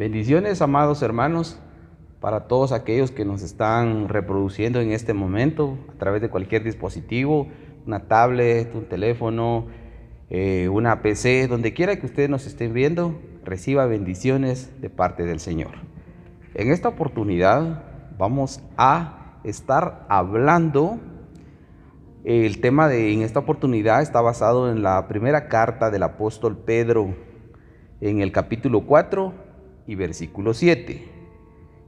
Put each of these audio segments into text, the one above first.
Bendiciones, amados hermanos, para todos aquellos que nos están reproduciendo en este momento a través de cualquier dispositivo, una tablet, un teléfono, una PC, donde quiera que ustedes nos estén viendo, reciba bendiciones de parte del Señor. En esta oportunidad vamos a estar hablando, el tema en esta oportunidad está basado en la primera carta del apóstol Pedro, en el capítulo 4 y versículo 7.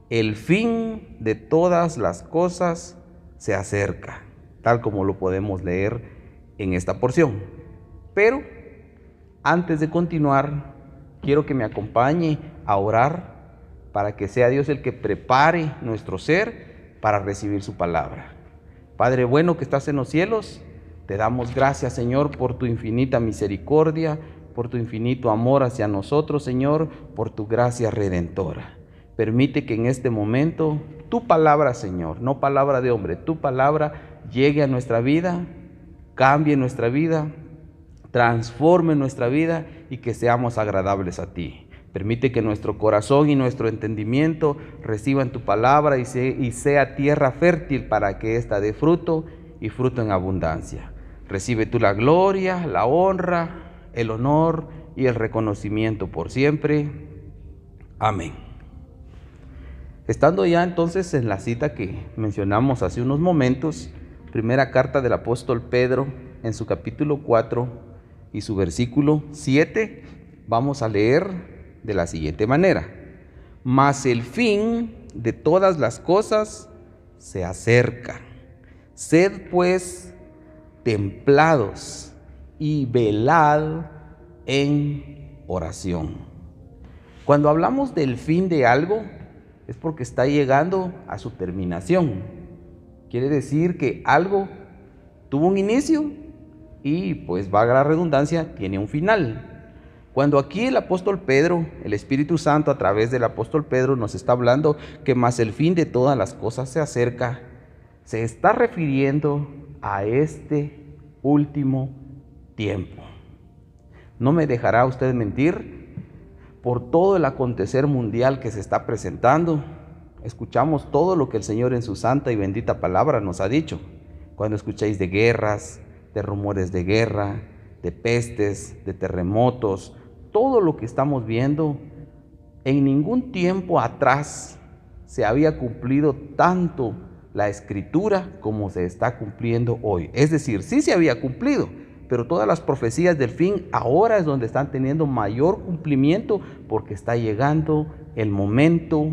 El fin de todas las cosas se acerca, tal como lo podemos leer en esta porción. Pero antes de continuar, quiero que me acompañe a orar para que sea Dios el que prepare nuestro ser para recibir su palabra. Padre bueno que estás en los cielos, te damos gracias, Señor, por tu infinita misericordia, por tu infinito amor hacia nosotros, Señor, por tu gracia redentora. Permite que en este momento tu palabra, Señor, no palabra de hombre, tu palabra llegue a nuestra vida, cambie nuestra vida, transforme nuestra vida y que seamos agradables a ti. Permite que nuestro corazón y nuestro entendimiento reciban tu palabra y sea tierra fértil para que ésta dé fruto y fruto en abundancia. Recibe tú la gloria, la honra, el honor y el reconocimiento por siempre. Amén. Estando ya entonces en la cita que mencionamos hace unos momentos, primera carta del apóstol Pedro, en su capítulo 4 y su versículo 7, vamos a leer de la siguiente manera: mas el fin de todas las cosas se acerca. Sed pues templados y velad en oración. Cuando hablamos del fin de algo, es porque está llegando a su terminación. Quiere decir que algo tuvo un inicio y, pues, valga la redundancia, tiene un final. Cuando aquí el apóstol Pedro, el Espíritu Santo a través del apóstol Pedro nos está hablando que más el fin de todas las cosas se acerca, se está refiriendo a este último tiempo. No me dejará usted mentir, por todo el acontecer mundial que se está presentando, escuchamos todo lo que el Señor en su santa y bendita palabra nos ha dicho. Cuando escucháis de guerras, de rumores de guerra, de pestes, de terremotos, todo lo que estamos viendo, en ningún tiempo atrás se había cumplido tanto la Escritura como se está cumpliendo hoy. Es decir, sí se había cumplido, pero todas las profecías del fin ahora es donde están teniendo mayor cumplimiento, porque está llegando el momento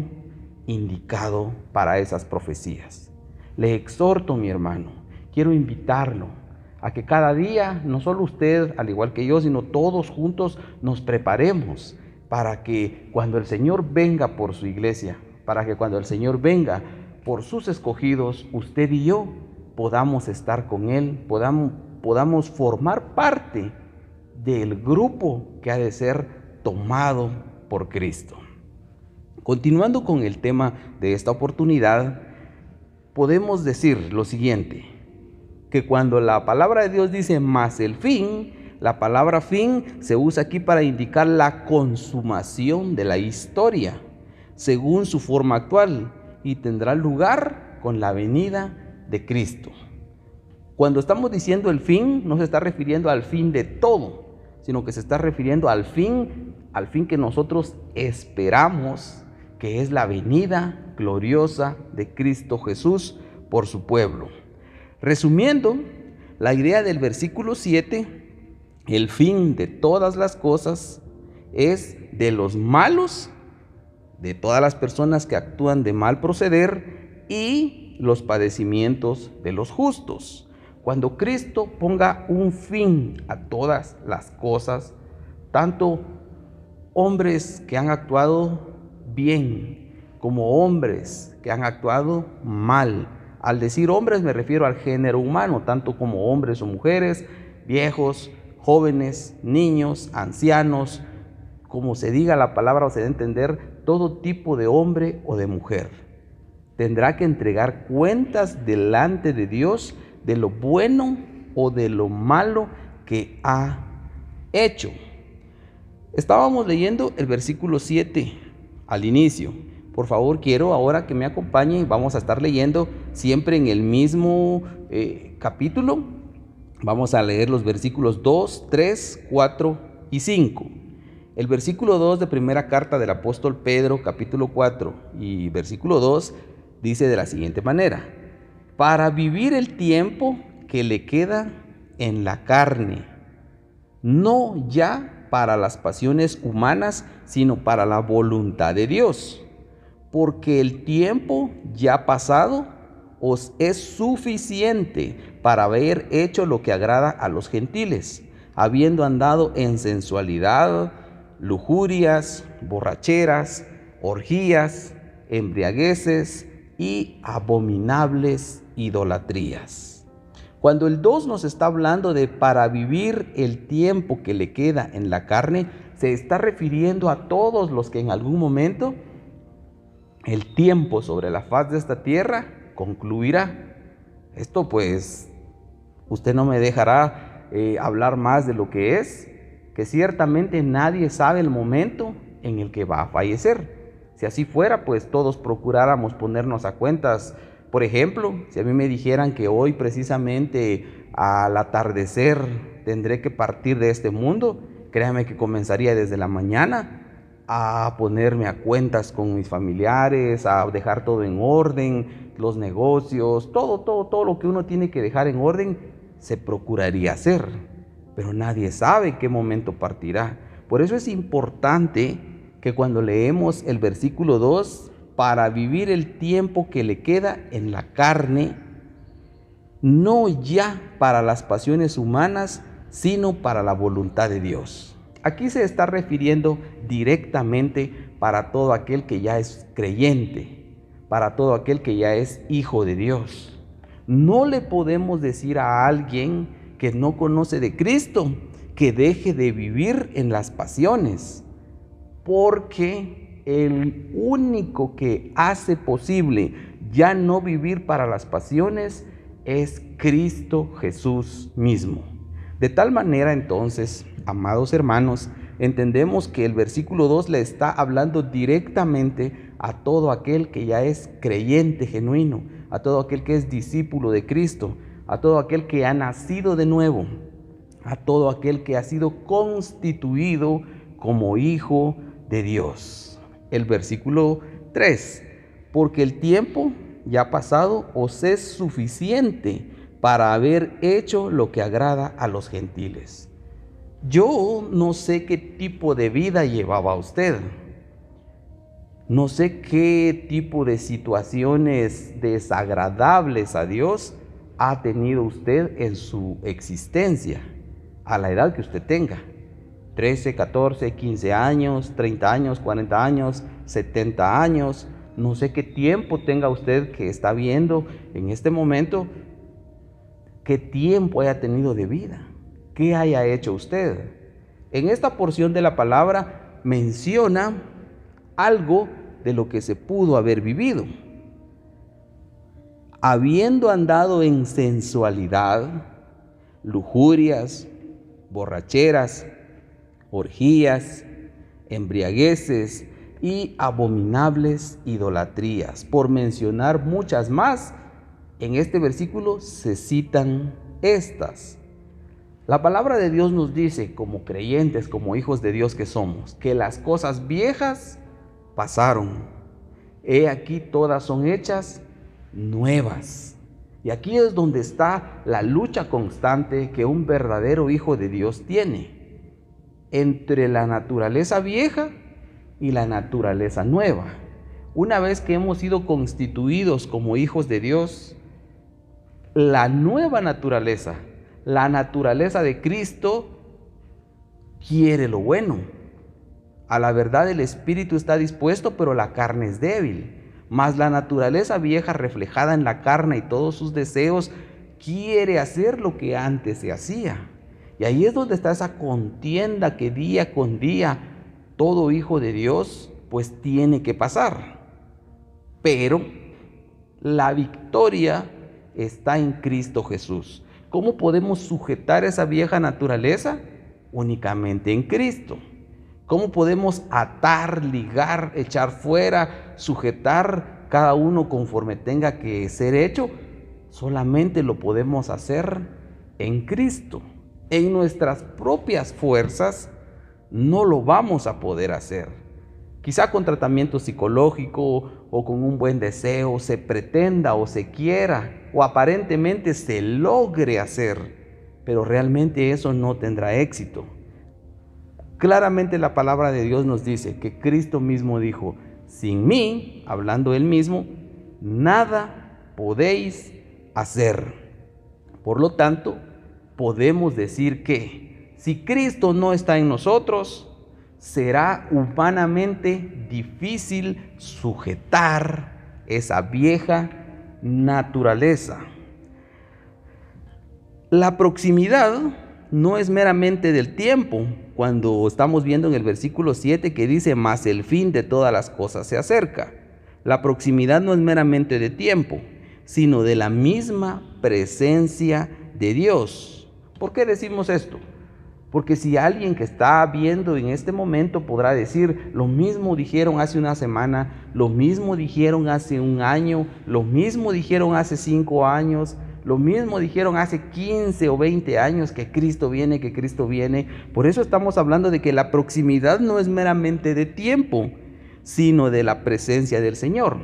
indicado para esas profecías. Le exhorto, mi hermano, quiero invitarlo a que cada día, no solo usted, al igual que yo, sino todos juntos nos preparemos para que cuando el Señor venga por su iglesia, para que cuando el Señor venga por sus escogidos, usted y yo podamos estar con Él, podamos formar parte del grupo que ha de ser tomado por Cristo. Continuando con el tema de esta oportunidad, podemos decir lo siguiente, que cuando la palabra de Dios dice más el fin, la palabra fin se usa aquí para indicar la consumación de la historia, según su forma actual, y tendrá lugar con la venida de Cristo. Cuando estamos diciendo el fin, no se está refiriendo al fin de todo, sino que se está refiriendo al fin que nosotros esperamos, que es la venida gloriosa de Cristo Jesús por su pueblo. Resumiendo, la idea del versículo 7, el fin de todas las cosas es de los malos, de todas las personas que actúan de mal proceder, y los padecimientos de los justos. Cuando Cristo ponga un fin a todas las cosas, tanto hombres que han actuado bien como hombres que han actuado mal. Al decir hombres me refiero al género humano, tanto como hombres o mujeres, viejos, jóvenes, niños, ancianos, como se diga la palabra o se dé a entender, todo tipo de hombre o de mujer tendrá que entregar cuentas delante de Dios de lo bueno o de lo malo que ha hecho. Estábamos leyendo el versículo 7 al inicio. Por favor, quiero ahora que me acompañen. Vamos a estar leyendo siempre en el mismo capítulo. Vamos a leer los versículos 2, 3, 4 y 5. El versículo 2 de primera carta del apóstol Pedro, capítulo 4 y versículo 2, dice de la siguiente manera: para vivir el tiempo que le queda en la carne, no ya para las pasiones humanas, sino para la voluntad de Dios. Porque el tiempo ya pasado os es suficiente para haber hecho lo que agrada a los gentiles, habiendo andado en sensualidad, lujurias, borracheras, orgías, embriagueces y abominables idolatrías. Cuando el 2 nos está hablando de para vivir el tiempo que le queda en la carne, se está refiriendo a todos los que en algún momento el tiempo sobre la faz de esta tierra concluirá. Esto pues, usted no me dejará hablar más de lo que es, que ciertamente nadie sabe el momento en el que va a fallecer. Si así fuera, pues todos procuráramos ponernos a cuentas. Por ejemplo, si a mí me dijeran que hoy precisamente al atardecer tendré que partir de este mundo, créame que comenzaría desde la mañana a ponerme a cuentas con mis familiares, a dejar todo en orden, los negocios, todo lo que uno tiene que dejar en orden, se procuraría hacer. Pero nadie sabe qué momento partirá. Por eso es importante que cuando leemos el versículo 2, para vivir el tiempo que le queda en la carne, no ya para las pasiones humanas, sino para la voluntad de Dios. Aquí se está refiriendo directamente para todo aquel que ya es creyente, para todo aquel que ya es hijo de Dios. No le podemos decir a alguien que no conoce de Cristo que deje de vivir en las pasiones, porque el único que hace posible ya no vivir para las pasiones es Cristo Jesús mismo. De tal manera entonces, amados hermanos, entendemos que el versículo 2 le está hablando directamente a todo aquel que ya es creyente genuino, a todo aquel que es discípulo de Cristo, a todo aquel que ha nacido de nuevo, a todo aquel que ha sido constituido como hijo de Dios. El versículo 3, porque el tiempo ya pasado os es suficiente para haber hecho lo que agrada a los gentiles. Yo no sé qué tipo de vida llevaba usted. No sé qué tipo de situaciones desagradables a Dios ha tenido usted en su existencia, a la edad que usted tenga. 13, 14, 15 años, 30 años, 40 años, 70 años. No sé qué tiempo tenga usted que está viendo en este momento, qué tiempo haya tenido de vida, qué haya hecho usted. En esta porción de la palabra menciona algo de lo que se pudo haber vivido. Habiendo andado en sensualidad, lujurias, borracheras, orgías, embriagueces y abominables idolatrías, por mencionar muchas más. En este versículo se citan estas. La palabra de Dios nos dice, como creyentes, como hijos de Dios que somos, que las cosas viejas pasaron. He aquí todas son hechas nuevas. Y aquí es donde está la lucha constante que un verdadero hijo de Dios tiene entre la naturaleza vieja y la naturaleza nueva. Una vez que hemos sido constituidos como hijos de Dios, la nueva naturaleza, la naturaleza de Cristo, quiere lo bueno. A la verdad el espíritu está dispuesto, pero la carne es débil. Mas la naturaleza vieja, reflejada en la carne y todos sus deseos, quiere hacer lo que antes se hacía. Y ahí es donde está esa contienda que día con día todo hijo de Dios pues tiene que pasar. Pero la victoria está en Cristo Jesús. ¿Cómo podemos sujetar esa vieja naturaleza? Únicamente en Cristo. ¿Cómo podemos atar, ligar, echar fuera, sujetar cada uno conforme tenga que ser hecho? Solamente lo podemos hacer en Cristo. En nuestras propias fuerzas no lo vamos a poder hacer. Quizá con tratamiento psicológico o con un buen deseo se pretenda o se quiera o aparentemente se logre hacer, pero realmente eso no tendrá éxito. Claramente la palabra de Dios nos dice que Cristo mismo dijo: sin mí, hablando él mismo, nada podéis hacer. Por lo tanto, podemos decir que si Cristo no está en nosotros, será humanamente difícil sujetar esa vieja naturaleza. La proximidad no es meramente del tiempo, cuando estamos viendo en el versículo 7 que dice: mas el fin de todas las cosas se acerca. La proximidad no es meramente de tiempo, sino de la misma presencia de Dios. ¿Por qué decimos esto? Porque si alguien que está viendo en este momento podrá decir: lo mismo dijeron hace una semana, lo mismo dijeron hace un año, lo mismo dijeron hace 5 años, lo mismo dijeron hace 15 o 20 años, que Cristo viene, que Cristo viene. Por eso estamos hablando de que la proximidad no es meramente de tiempo, sino de la presencia del Señor.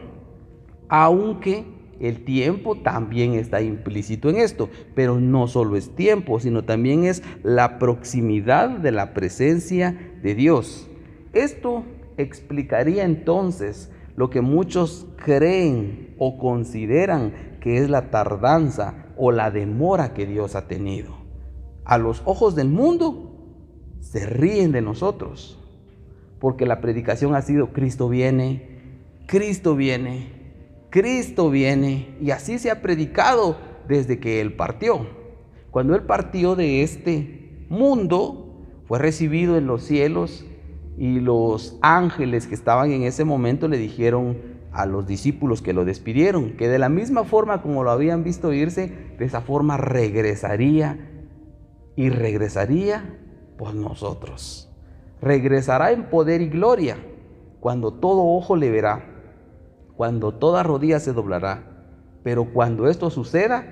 Aunque el tiempo también está implícito en esto, pero no solo es tiempo, sino también es la proximidad de la presencia de Dios. Esto explicaría entonces lo que muchos creen o consideran que es la tardanza o la demora que Dios ha tenido. A los ojos del mundo se ríen de nosotros, porque la predicación ha sido: Cristo viene, Cristo viene, Cristo viene, y así se ha predicado desde que Él partió. Cuando Él partió de este mundo, fue recibido en los cielos, y los ángeles que estaban en ese momento le dijeron a los discípulos que lo despidieron, que de la misma forma como lo habían visto irse, de esa forma regresaría, y regresaría por nosotros. Regresará en poder y gloria, cuando todo ojo le verá, cuando toda rodilla se doblará. Pero cuando esto suceda,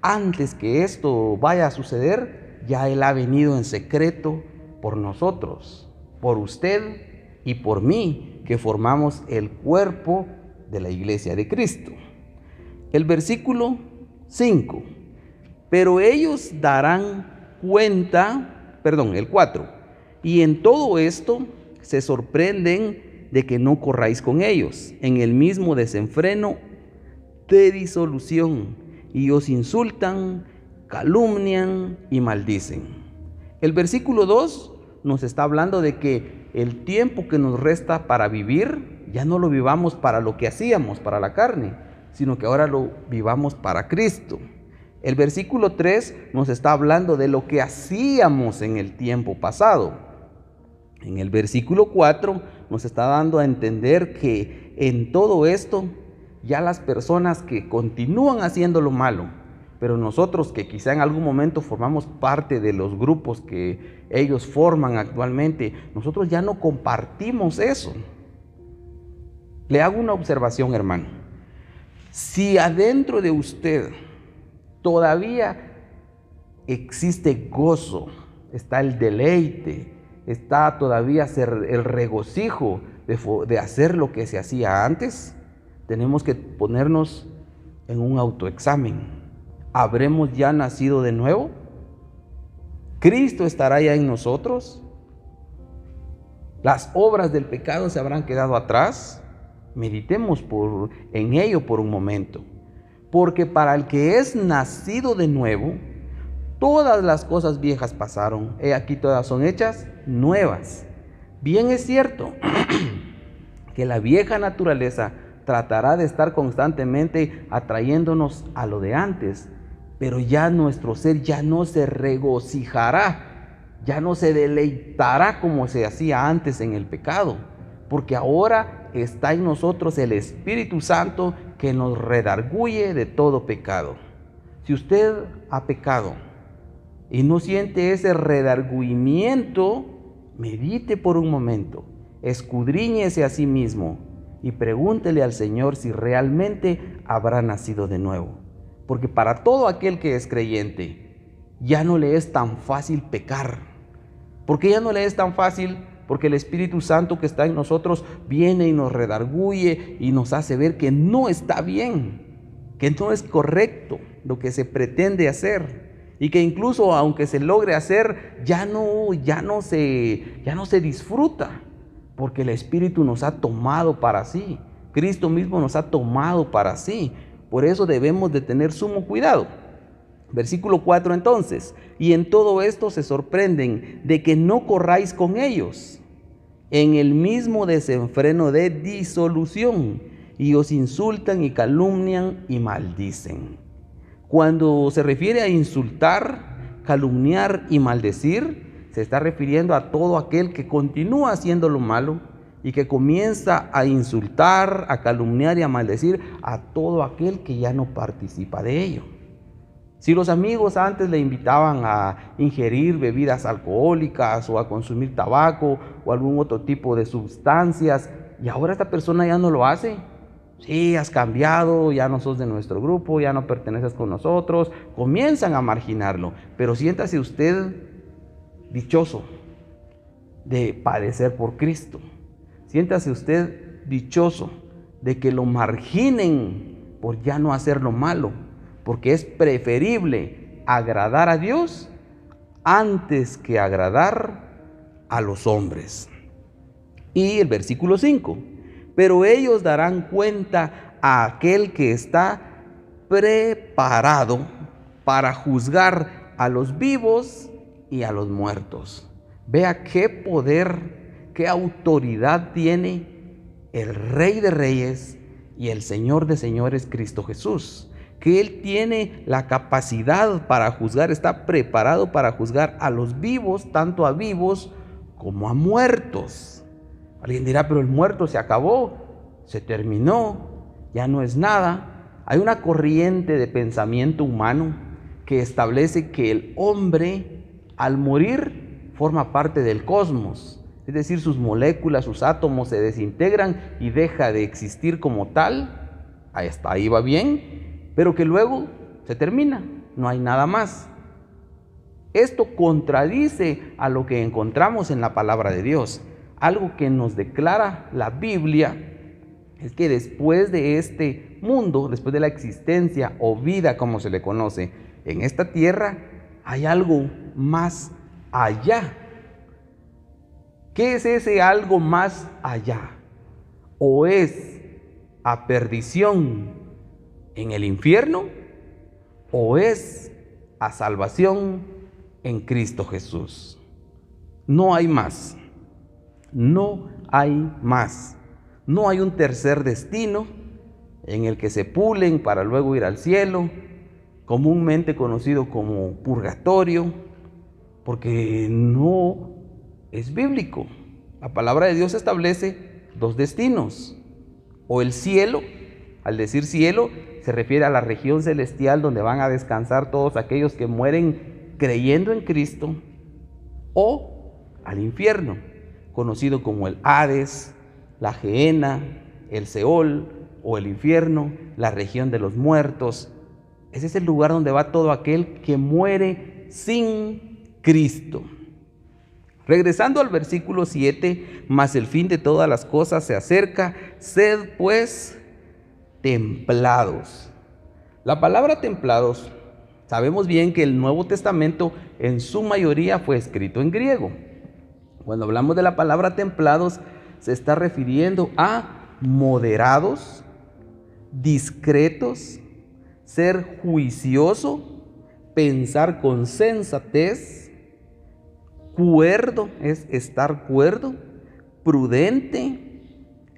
antes que esto vaya a suceder, ya Él ha venido en secreto por nosotros, por usted y por mí, que formamos el cuerpo de la iglesia de Cristo. El versículo 5: pero ellos darán cuenta, el 4, y en todo esto se sorprenden de que no corráis con ellos en el mismo desenfreno de disolución, y os insultan, calumnian y maldicen. El versículo 2 nos está hablando de que el tiempo que nos resta para vivir, ya no lo vivamos para lo que hacíamos, para la carne, sino que ahora lo vivamos para Cristo. El versículo 3 nos está hablando de lo que hacíamos en el tiempo pasado. En el versículo 4 nos está dando a entender que en todo esto, ya las personas que continúan haciendo lo malo, pero nosotros que quizá en algún momento formamos parte de los grupos que ellos forman actualmente, nosotros ya no compartimos eso. Le hago una observación, hermano. Si adentro de usted todavía existe gozo, está el deleite, está todavía el regocijo de hacer lo que se hacía antes, tenemos que ponernos en un autoexamen. ¿Habremos ya nacido de nuevo? ¿Cristo estará ya en nosotros? ¿Las obras del pecado se habrán quedado atrás? Meditemos en ello por un momento. Porque para el que es nacido de nuevo, todas las cosas viejas pasaron, he aquí todas son hechas nuevas. Bien es cierto que la vieja naturaleza tratará de estar constantemente atrayéndonos a lo de antes, pero ya nuestro ser ya no se regocijará, ya no se deleitará como se hacía antes en el pecado, porque ahora está en nosotros el Espíritu Santo que nos redarguye de todo pecado. Si usted ha pecado y no siente ese redargüimiento, medite por un momento, escudriñese a sí mismo y pregúntele al Señor si realmente habrá nacido de nuevo. Porque para todo aquel que es creyente, ya no le es tan fácil pecar. ¿Por qué ya no le es tan fácil? Porque el Espíritu Santo que está en nosotros viene y nos redarguye y nos hace ver que no está bien, que no es correcto lo que se pretende hacer. Y que incluso aunque se logre hacer, ya no se disfruta, porque el Espíritu nos ha tomado para sí. Cristo mismo nos ha tomado para sí. Por eso debemos de tener sumo cuidado. Versículo 4 entonces: y en todo esto se sorprenden de que no corráis con ellos en el mismo desenfreno de disolución, y os insultan y calumnian y maldicen. Cuando se refiere a insultar, calumniar y maldecir, se está refiriendo a todo aquel que continúa haciendo lo malo y que comienza a insultar, a calumniar y a maldecir a todo aquel que ya no participa de ello. Si los amigos antes le invitaban a ingerir bebidas alcohólicas o a consumir tabaco o algún otro tipo de sustancias, y ahora esta persona ya no lo hace, sí, has cambiado, ya no sos de nuestro grupo, ya no perteneces con nosotros, comienzan a marginarlo. Pero siéntase usted dichoso de padecer por Cristo. Siéntase usted dichoso de que lo marginen por ya no hacer lo malo, porque es preferible agradar a Dios antes que agradar a los hombres. Y el versículo 5: pero ellos darán cuenta a aquel que está preparado para juzgar a los vivos y a los muertos. Vea qué poder, qué autoridad tiene el Rey de Reyes y el Señor de Señores, Cristo Jesús. Que Él tiene la capacidad para juzgar, está preparado para juzgar a los vivos, tanto a vivos como a muertos. Alguien dirá, pero el muerto se acabó, se terminó, ya no es nada. Hay una corriente de pensamiento humano que establece que el hombre al morir forma parte del cosmos, es decir, sus moléculas, sus átomos se desintegran y deja de existir como tal. Hasta ahí va bien, pero que luego se termina, no hay nada más. Esto contradice a lo que encontramos en la palabra de Dios. Algo que nos declara la Biblia es que después de este mundo, después de la existencia o vida como se le conoce en esta tierra, hay algo más allá. ¿Qué es ese algo más allá? ¿O es a perdición en el infierno o es a salvación en Cristo Jesús? No hay más. No hay más. No hay un tercer destino en el que se pulen para luego ir al cielo, comúnmente conocido como purgatorio, porque no es bíblico. La palabra de Dios establece dos destinos: o el cielo. Al decir cielo se refiere a la región celestial donde van a descansar todos aquellos que mueren creyendo en Cristo, o al infierno, conocido como el Hades, la Gehenna, el Seol o el infierno, la región de los muertos. Ese es el lugar donde va todo aquel que muere sin Cristo. Regresando al versículo 7, mas el fin de todas las cosas se acerca, sed pues templados. La palabra templados, sabemos bien que el Nuevo Testamento en su mayoría fue escrito en griego. Cuando hablamos de la palabra templados, se está refiriendo a moderados, discretos, ser juicioso, pensar con sensatez, cuerdo es estar cuerdo, prudente,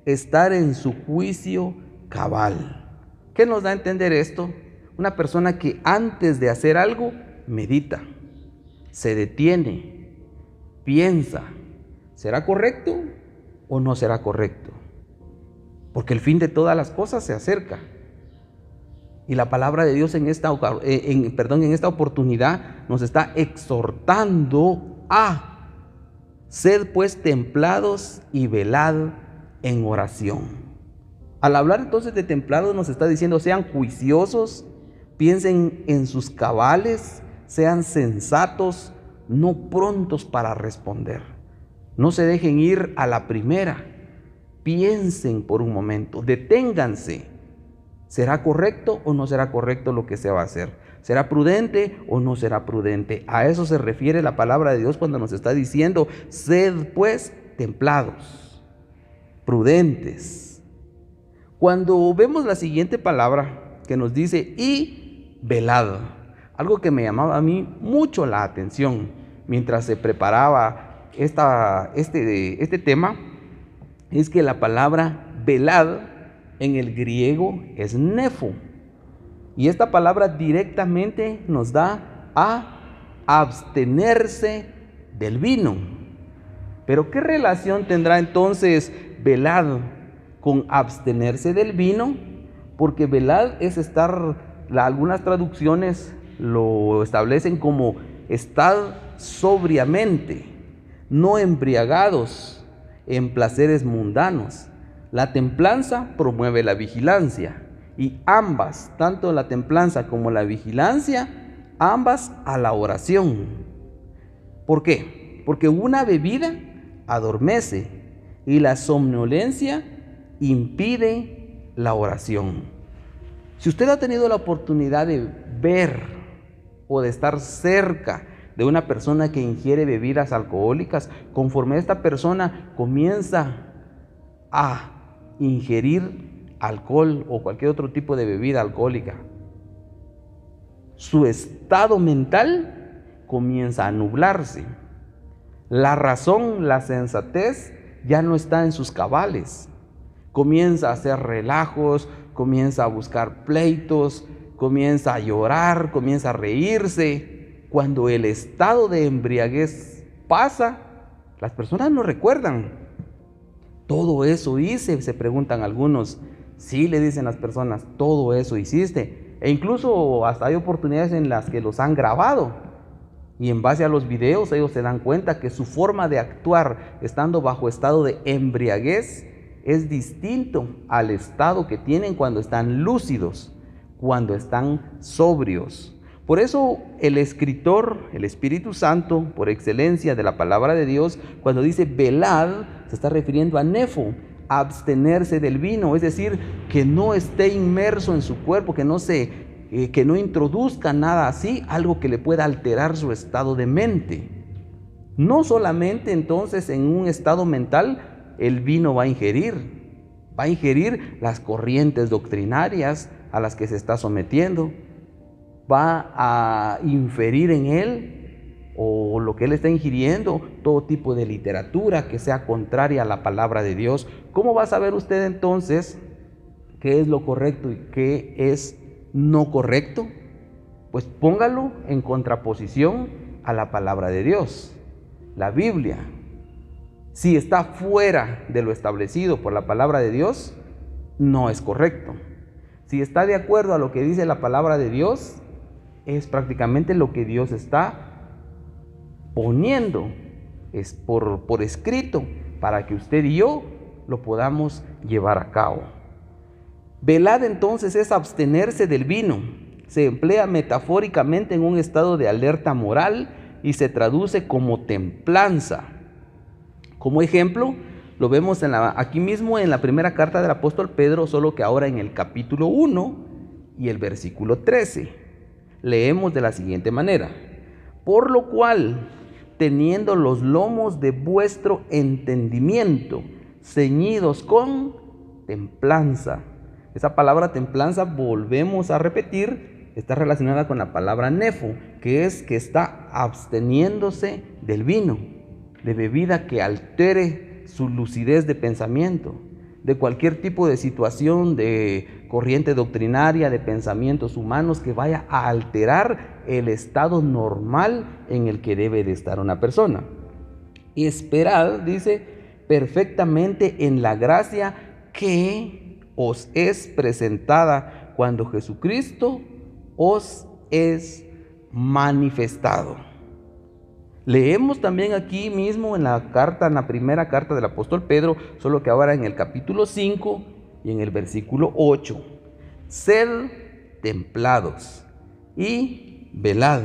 estar en su juicio cabal. ¿Qué nos da a entender esto? Una persona que antes de hacer algo medita, se detiene, piensa, ¿será correcto o no será correcto? Porque el fin de todas las cosas se acerca. Y la palabra de Dios en esta oportunidad nos está exhortando a Sed pues templados y velad en oración. Al hablar entonces de templados nos está diciendo sean juiciosos, piensen en sus cabales, sean sensatos, no prontos para responder. No se dejen ir a la primera, piensen por un momento, deténganse. ¿Será correcto o no será correcto lo que se va a hacer? ¿Será prudente o no será prudente? A eso se refiere la palabra de Dios cuando nos está diciendo, sed pues templados, prudentes. Cuando vemos la siguiente palabra que nos dice, y velad, algo que me llamaba a mí mucho la atención mientras se preparaba este tema, es que la palabra velad en el griego es nefo. Y esta palabra directamente nos da a abstenerse del vino. Pero ¿qué relación tendrá entonces velad con abstenerse del vino? Porque velad es estar, algunas traducciones lo establecen como estad sobriamente, no embriagados en placeres mundanos. La templanza promueve la vigilancia. Y ambas, tanto la templanza como la vigilancia, ambas a la oración. ¿Por qué? Porque una bebida adormece y la somnolencia impide la oración. Si usted ha tenido la oportunidad de ver o de estar cerca de una persona que ingiere bebidas alcohólicas, conforme esta persona comienza a ingerir alcohol o cualquier otro tipo de bebida alcohólica, su estado mental comienza a nublarse. La razón, la sensatez ya no está en sus cabales. Comienza a hacer relajos, comienza a buscar pleitos, comienza a llorar, comienza a reírse. Cuando el estado de embriaguez pasa, las personas no recuerdan. Todo eso hice, se preguntan algunos. Sí, le dicen las personas, todo eso hiciste. E incluso hasta hay oportunidades en las que los han grabado. Y en base a los videos ellos se dan cuenta que su forma de actuar estando bajo estado de embriaguez es distinto al estado que tienen cuando están lúcidos, cuando están sobrios. Por eso el escritor, el Espíritu Santo, por excelencia de la palabra de Dios, cuando dice velad, se está refiriendo a nefo, abstenerse del vino, es decir, que no esté inmerso en su cuerpo, que no introduzca nada así, algo que le pueda alterar su estado de mente. No solamente entonces en un estado mental el vino va a ingerir las corrientes doctrinarias a las que se está sometiendo, va a inferir en él o lo que él está ingiriendo, todo tipo de literatura que sea contraria a la palabra de Dios. ¿Cómo va a saber usted entonces qué es lo correcto y qué es no correcto? Pues póngalo en contraposición a la palabra de Dios, la Biblia. Si está fuera de lo establecido por la palabra de Dios, no es correcto. Si está de acuerdo a lo que dice la palabra de Dios, es prácticamente lo que Dios está poniendo es por escrito para que usted y yo lo podamos llevar a cabo. Velad entonces es abstenerse del vino. Se emplea metafóricamente en un estado de alerta moral y se traduce como templanza. Como ejemplo, lo vemos aquí mismo en la primera carta del apóstol Pedro, solo que ahora en el capítulo 1 y el versículo 13. Leemos de la siguiente manera: por lo cual, teniendo los lomos de vuestro entendimiento ceñidos con templanza. Esa palabra templanza, volvemos a repetir, está relacionada con la palabra nefo, que es que está absteniéndose del vino, de bebida que altere su lucidez de pensamiento, de cualquier tipo de situación, de corriente doctrinaria, de pensamientos humanos que vaya a alterar el estado normal en el que debe de estar una persona. Y esperad, dice, perfectamente en la gracia que os es presentada cuando Jesucristo os es manifestado. Leemos también aquí mismo en la primera carta del apóstol Pedro, solo que ahora en el capítulo 5 y en el versículo 8. Sed templados y velad,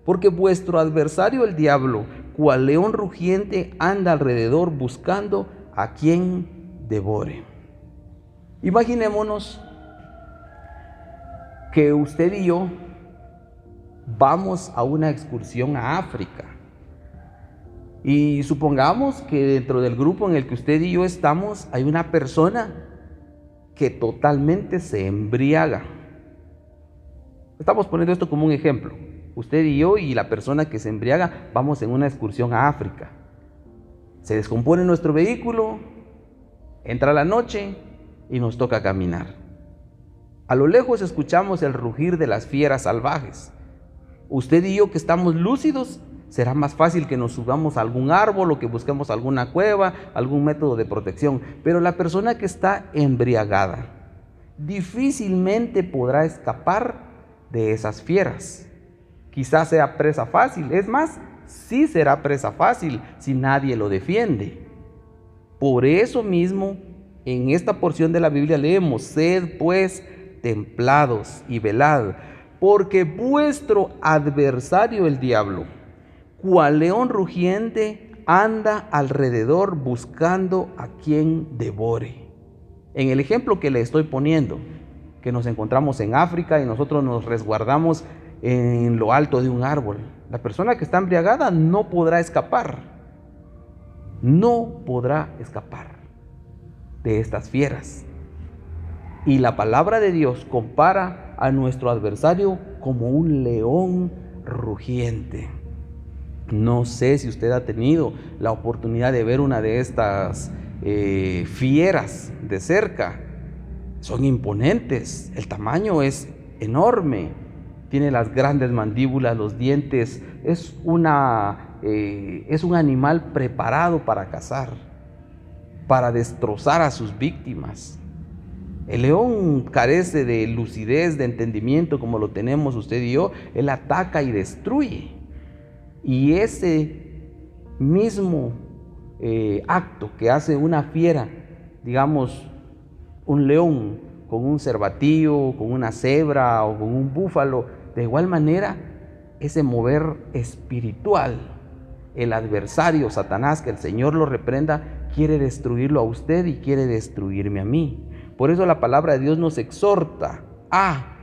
porque vuestro adversario el diablo, cual león rugiente, anda alrededor buscando a quien devore. Imaginémonos que usted y yo vamos a una excursión a África. Y supongamos que dentro del grupo en el que usted y yo estamos hay una persona que totalmente se embriaga. Estamos poniendo esto como un ejemplo. Usted y yo y la persona que se embriaga vamos en una excursión a África. Se descompone nuestro vehículo, entra la noche y nos toca caminar. A lo lejos escuchamos el rugir de las fieras salvajes. Usted y yo que estamos lúcidos, será más fácil que nos subamos a algún árbol o que busquemos alguna cueva, algún método de protección. Pero la persona que está embriagada difícilmente podrá escapar de esas fieras. Quizás sea presa fácil, es más, sí será presa fácil si nadie lo defiende. Por eso mismo, en esta porción de la Biblia leemos: sed pues templados y velad, porque vuestro adversario el diablo, cual león rugiente, anda alrededor buscando a quien devore. En el ejemplo que le estoy poniendo, que nos encontramos en África y nosotros nos resguardamos en lo alto de un árbol, la persona que está embriagada no podrá escapar. No podrá escapar de estas fieras. Y la palabra de Dios compara a nuestro adversario como un león rugiente. No sé si usted ha tenido la oportunidad de ver una de estas fieras de cerca. Son imponentes, el tamaño es enorme, tiene las grandes mandíbulas, los dientes, es un animal preparado para cazar, para destrozar a sus víctimas. El león carece de lucidez, de entendimiento como lo tenemos usted y yo. Él ataca y destruye. Y ese mismo acto que hace una fiera, digamos un león con un cervatillo, con una cebra o con un búfalo, de igual manera ese mover espiritual, el adversario Satanás, que el Señor lo reprenda, quiere destruirlo a usted y quiere destruirme a mí. Por eso la palabra de Dios nos exhorta a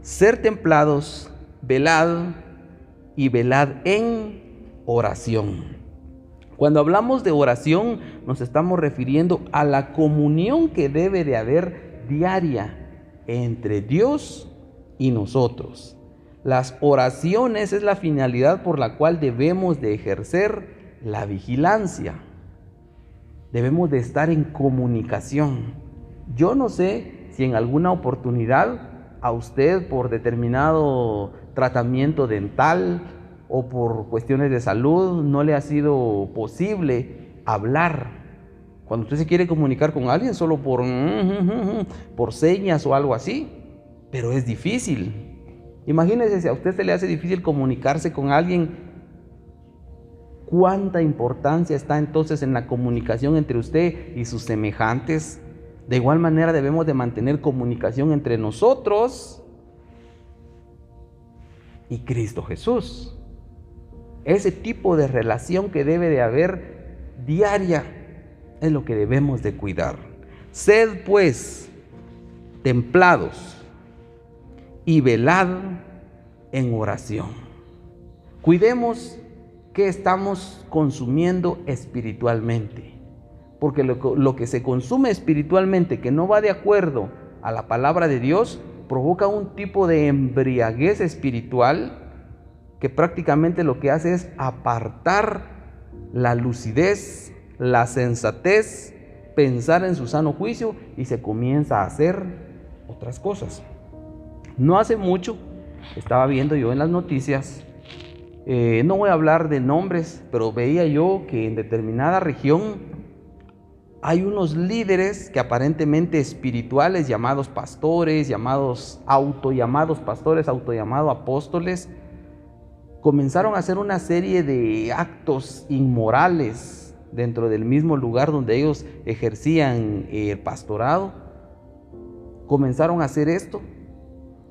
ser templados, velad y velad en oración. Cuando hablamos de oración, nos estamos refiriendo a la comunión que debe de haber diaria entre Dios y nosotros. Las oraciones es la finalidad por la cual debemos de ejercer la vigilancia. Debemos de estar en comunicación. Yo no sé si en alguna oportunidad a usted, por determinado tratamiento dental o por cuestiones de salud, no le ha sido posible hablar. Cuando usted se quiere comunicar con alguien solo por señas o algo así, pero es difícil. Imagínese si a usted se le hace difícil comunicarse con alguien, ¿cuánta importancia está entonces en la comunicación entre usted y sus semejantes? De igual manera debemos de mantener comunicación entre nosotros y Cristo Jesús. Ese tipo de relación que debe de haber diaria es lo que debemos de cuidar. Sed pues templados y velad en oración. Cuidemos qué estamos consumiendo espiritualmente, porque lo que se consume espiritualmente que no va de acuerdo a la palabra de Dios provoca un tipo de embriaguez espiritual que prácticamente lo que hace es apartar la lucidez, la sensatez, pensar en su sano juicio y se comienza a hacer otras cosas. No hace mucho estaba viendo yo en las noticias, no voy a hablar de nombres, pero veía yo que en determinada región hay unos líderes que aparentemente espirituales, llamados pastores, autollamados apóstoles, comenzaron a hacer una serie de actos inmorales dentro del mismo lugar donde ellos ejercían el pastorado. Comenzaron a hacer esto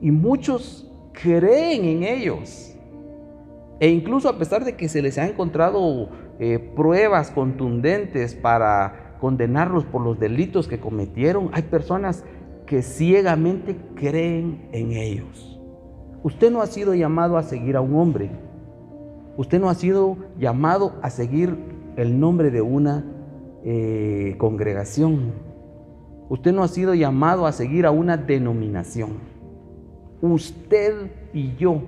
y muchos creen en ellos. E incluso a pesar de que se les ha encontrado pruebas contundentes para condenarlos por los delitos que cometieron, hay personas que ciegamente creen en ellos. Usted no ha sido llamado a seguir a un hombre. Usted no ha sido llamado a seguir el nombre de una congregación. Usted no ha sido llamado a seguir a una denominación. Usted y yo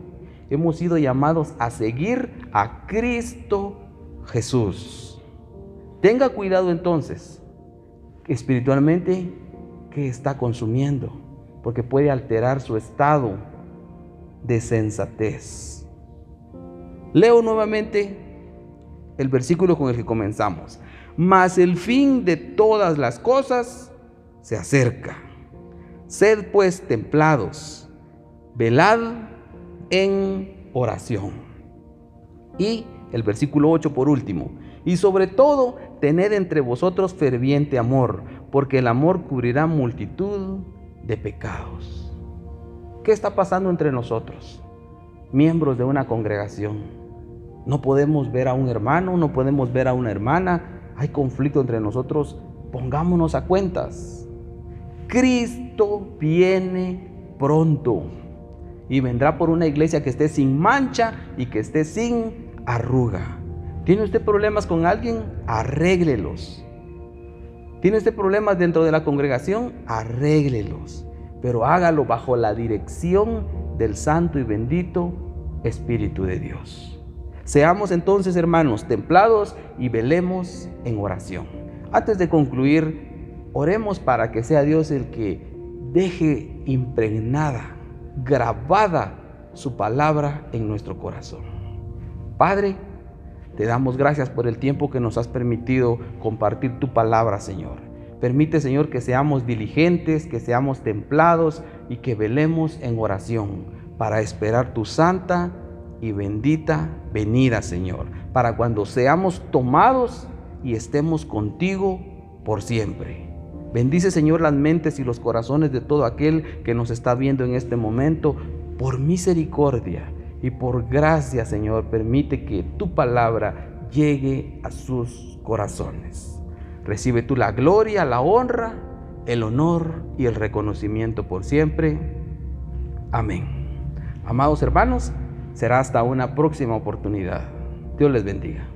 hemos sido llamados a seguir a Cristo Jesús. Tenga cuidado entonces, espiritualmente, que está consumiendo, porque puede alterar su estado de sensatez. Leo nuevamente el versículo con el que comenzamos. Mas el fin de todas las cosas se acerca. Sed pues templados, velad en oración. Y el versículo 8 por último. Y sobre todo, tened entre vosotros ferviente amor, porque el amor cubrirá multitud de pecados. ¿Qué está pasando entre nosotros, miembros de una congregación? No podemos ver a un hermano, no podemos ver a una hermana, hay conflicto entre nosotros. Pongámonos a cuentas. Cristo viene pronto y vendrá por una iglesia que esté sin mancha y que esté sin arruga. ¿Tiene usted problemas con alguien? Arréglelos. ¿Tiene usted problemas dentro de la congregación? Arréglelos. Pero hágalo bajo la dirección del santo y bendito Espíritu de Dios. Seamos entonces, hermanos, templados y velemos en oración. Antes de concluir, oremos para que sea Dios el que deje impregnada, grabada su palabra en nuestro corazón. Padre, te damos gracias por el tiempo que nos has permitido compartir tu palabra, Señor. Permite, Señor, que seamos diligentes, que seamos templados y que velemos en oración para esperar tu santa y bendita venida, Señor, para cuando seamos tomados y estemos contigo por siempre. Bendice, Señor, las mentes y los corazones de todo aquel que nos está viendo en este momento. Por misericordia y por gracia, Señor, permite que tu palabra llegue a sus corazones. Recibe tú la gloria, la honra, el honor y el reconocimiento por siempre. Amén. Amados hermanos, será hasta una próxima oportunidad. Dios les bendiga.